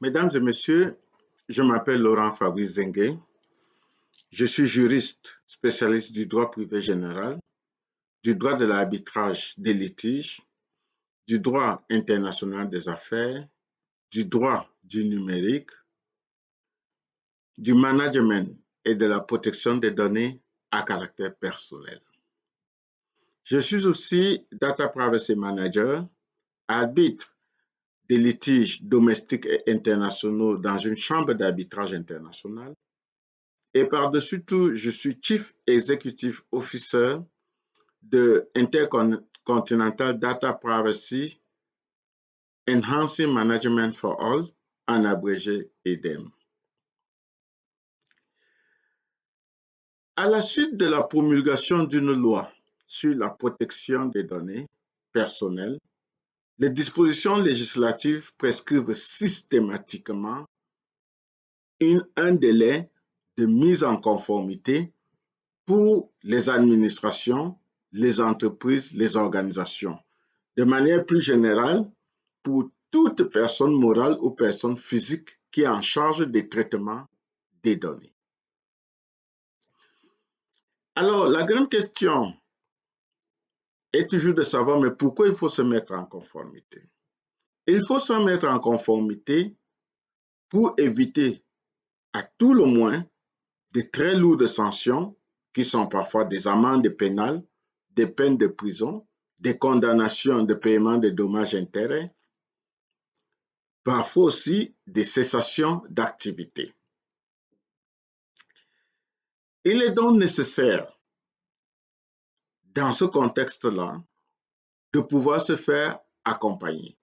Mesdames et messieurs, je m'appelle Laurent Fabrice Zengue. Je suis juriste spécialiste du droit privé général, du droit de l'arbitrage des litiges, du droit international des affaires, du droit du numérique, du management et de la protection des données à caractère personnel. Je suis aussi Data Privacy Manager, arbitre des litiges domestiques et internationaux dans une chambre d'arbitrage internationale. Et par-dessus tout, je suis Chief Executive Officer de Intercontinental Data Privacy Enhancing Management for All, en abrégé EDEM. À la suite de la promulgation d'une loi sur la protection des données personnelles, les dispositions législatives prescrivent systématiquement un délai de mise en conformité pour les administrations, les entreprises, les organisations. De manière plus générale, pour toute personne morale ou personne physique qui est en charge des traitements des données. Alors, la grande question est toujours de savoir, mais pourquoi il faut se mettre en conformité? Il faut se mettre en conformité pour éviter, à tout le moins, de très lourdes sanctions, qui sont parfois des amendes pénales, des peines de prison, des condamnations de paiement de dommages-intérêts, parfois aussi des cessations d'activité. Il est donc nécessaire, dans ce contexte-là, de pouvoir se faire accompagner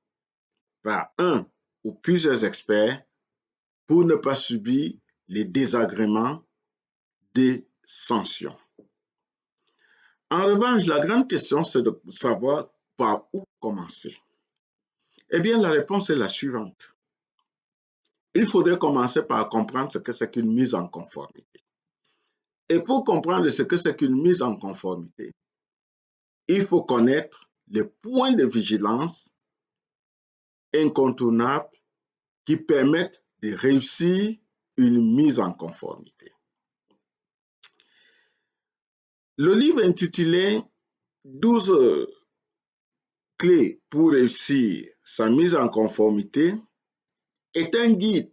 par un ou plusieurs experts pour ne pas subir les désagréments des sanctions. En revanche, la grande question, c'est de savoir par où commencer. Eh bien, la réponse est la suivante. Il faudrait commencer par comprendre ce que c'est qu'une mise en conformité. Et pour comprendre ce que c'est qu'une mise en conformité, il faut connaître les points de vigilance incontournables qui permettent de réussir une mise en conformité. Le livre intitulé 12 clés pour réussir sa mise en conformité est un guide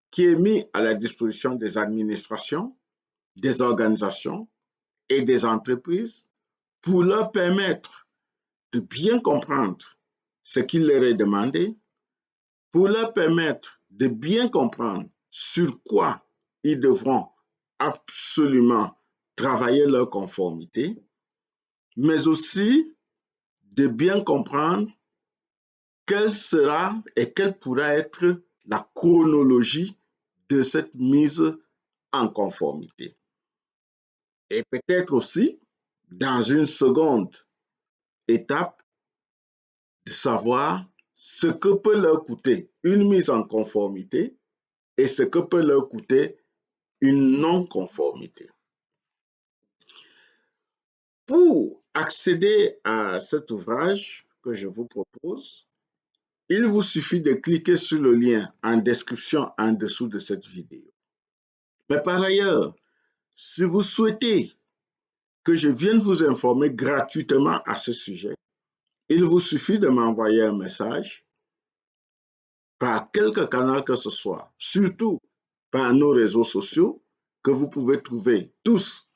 qui est mis à la disposition des administrations, des organisations et des entreprises pour leur permettre de bien comprendre ce qu'il leur est demandé, pour leur permettre de bien comprendre sur quoi ils devront absolument travailler leur conformité, mais aussi de bien comprendre quelle sera et quelle pourra être la chronologie de cette mise en conformité. Et peut-être aussi, dans une seconde étape, de savoir ce que peut leur coûter une mise en conformité et ce que peut leur coûter une non-conformité. Pour accéder à cet ouvrage que je vous propose, il vous suffit de cliquer sur le lien en description en dessous de cette vidéo. Mais par ailleurs, si vous souhaitez que je vienne vous informer gratuitement à ce sujet, il vous suffit de m'envoyer un message par quelque canal que ce soit, surtout par nos réseaux sociaux que vous pouvez trouver tous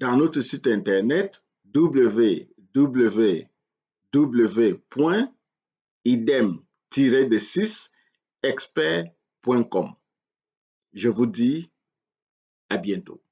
dans notre site internet www.idem-expert.com. Je vous dis à bientôt.